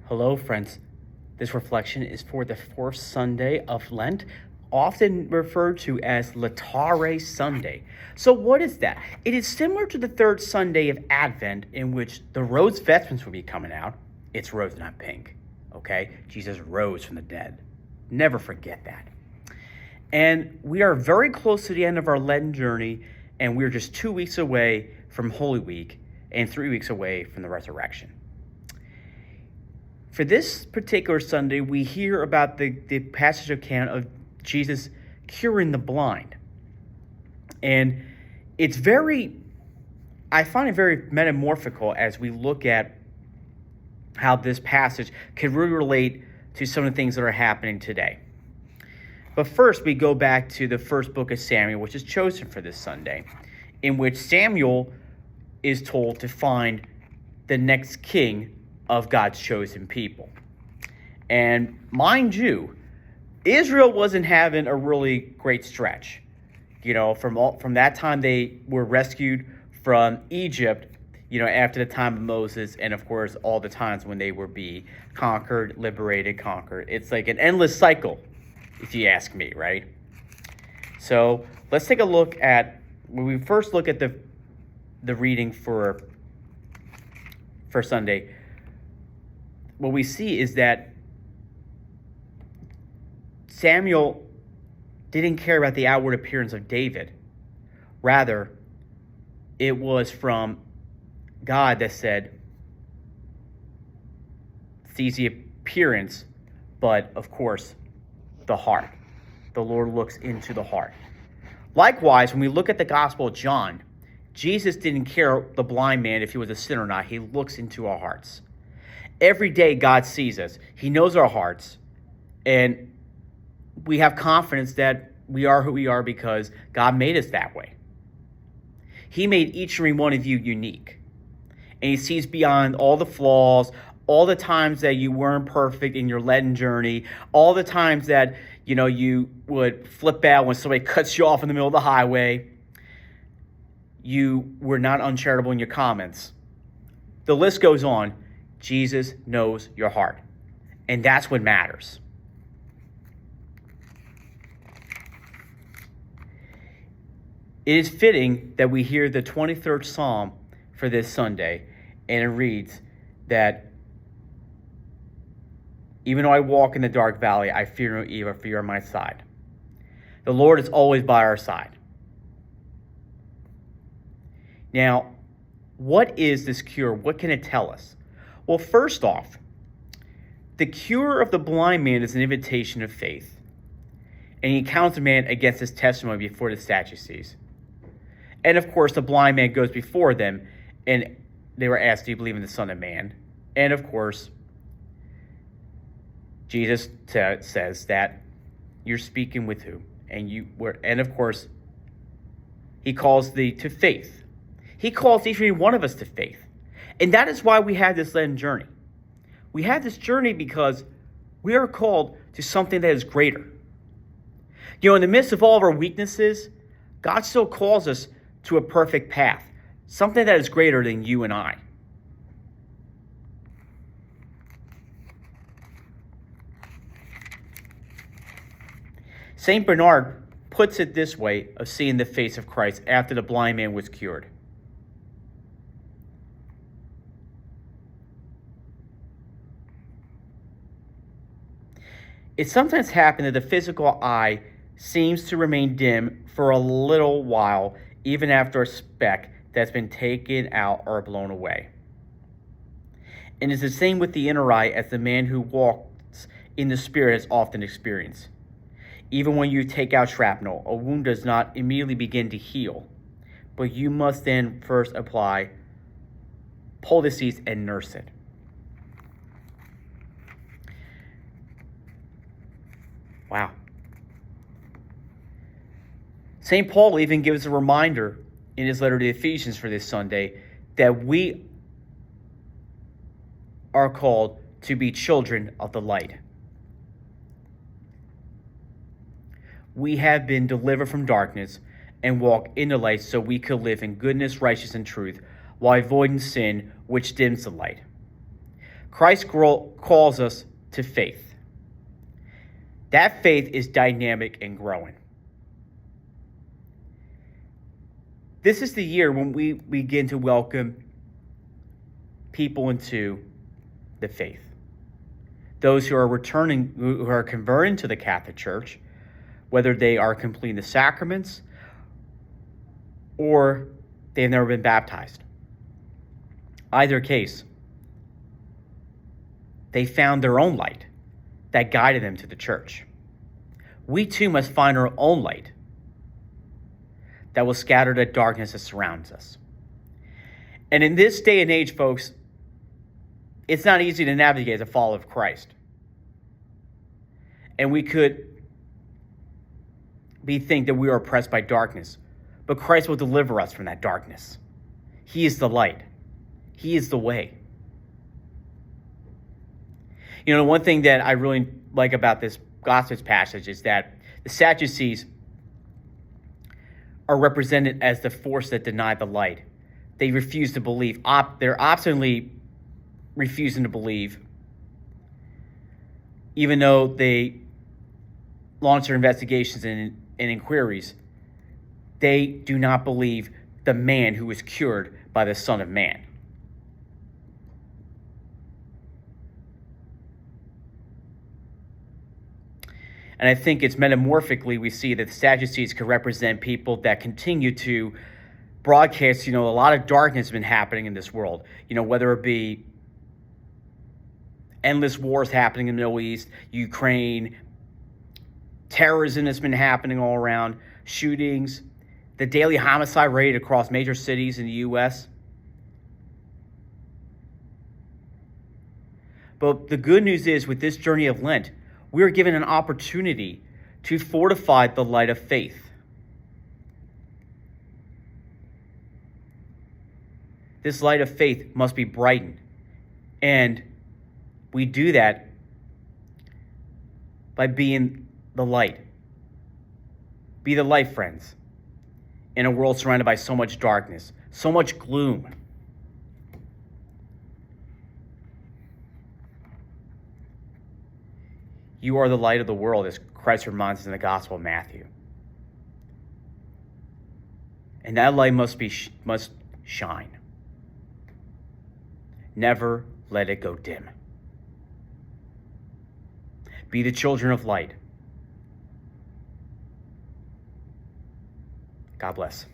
Hello, friends. This reflection is for the fourth Sunday of Lent, often referred to as Laetare Sunday. So what is that? It is similar to the third Sunday of Advent, in which the rose vestments will be coming out. It's rose, not pink, okay? Jesus rose from the dead. Never forget that. And we are very close to the end of our Lenten journey, and we're just 2 weeks away from Holy Week and 3 weeks away from the resurrection. For this particular Sunday, we hear about the passage account of Jesus curing the blind. And I find it very metamorphical as we look at how this passage can really relate to some of the things that are happening today. But first, we go back to the first book of Samuel, which is chosen for this Sunday, in which Samuel is told to find the next king of God's chosen people. And mind you, Israel wasn't having a really great stretch. From that time they were rescued from Egypt, after the time of Moses, and of course all the times when they were being conquered, liberated, conquered. It's like an endless cycle, if you ask me, right? So let's take a look at, when we first look at the reading for Sunday, what we see is that Samuel didn't care about the outward appearance of David. Rather, it was from God that said, sees the appearance, but of course, the heart. The Lord looks into the heart. Likewise, when we look at the Gospel of John, Jesus didn't care, the blind man, if he was a sinner or not. He looks into our hearts. Every day God sees us. He knows our hearts. And we have confidence that we are who we are because God made us that way. He made each and every one of you unique. And he sees beyond all the flaws, all the times that you weren't perfect in your Lenten journey, all the times that, you would flip out when somebody cuts you off in the middle of the highway. You were not uncharitable in your comments. The list goes on. Jesus knows your heart. And that's what matters. It is fitting that we hear the 23rd Psalm for this Sunday, and it reads that, even though I walk in the dark valley, I fear no evil, for you are on my side. The Lord is always by our side. Now, what is this cure? What can it tell us? Well, first off, the cure of the blind man is an invitation of faith. And he counts the man against his testimony before the Sadducees. And of course, the blind man goes before them, and they were asked, do you believe in the Son of Man? And of course, Jesus says that you're speaking with who? And of course, he calls thee to faith. He calls each and every one of us to faith. And that is why we have this Lenten journey. We have this journey because we are called to something that is greater. In the midst of all of our weaknesses, God still calls us to a perfect path, something that is greater than you and I. St. Bernard puts it this way of seeing the face of Christ after the blind man was cured. It sometimes happens that the physical eye seems to remain dim for a little while, even after a speck that's been taken out or blown away. And it's the same with the inner eye, as the man who walks in the Spirit has often experienced. Even when you take out shrapnel, a wound does not immediately begin to heal, but you must then first apply poultices and nurse it. Wow. St. Paul even gives a reminder in his letter to the Ephesians for this Sunday that we are called to be children of the light. We have been delivered from darkness and walk in the light so we could live in goodness, righteousness, and truth while avoiding sin which dims the light. Christ calls us to faith. That faith is dynamic and growing. This is the year when we begin to welcome people into the faith. Those who are returning, who are converting to the Catholic Church, whether they are completing the sacraments or they've never been baptized. Either case, they found their own light that guided them to the church. We too must find our own light that will scatter the darkness that surrounds us. And in this day and age, folks, it's not easy to navigate as a follower of Christ. And we could think that we are oppressed by darkness, but Christ will deliver us from that darkness. He is the light. He is the way. You know, one thing that I really like about this Gospels passage is that the Sadducees are represented as the force that denied the light. They refuse to believe. They're obstinately refusing to believe, even though they launch their investigations and inquiries. They do not believe the man who was cured by the Son of Man. And I think it's metamorphically we see that the Sadducees could represent people that continue to broadcast, a lot of darkness has been happening in this world. Whether it be endless wars happening in the Middle East, Ukraine, terrorism that's been happening all around, shootings, the daily homicide rate across major cities in the U.S. But the good news is, with this journey of Lent, we are given an opportunity to fortify the light of faith. This light of faith must be brightened. And we do that by being the light. Be the light, friends, in a world surrounded by so much darkness, so much gloom. You are the light of the world, as Christ reminds us in the Gospel of Matthew. And that light must shine. Never let it go dim. Be the children of light. God bless.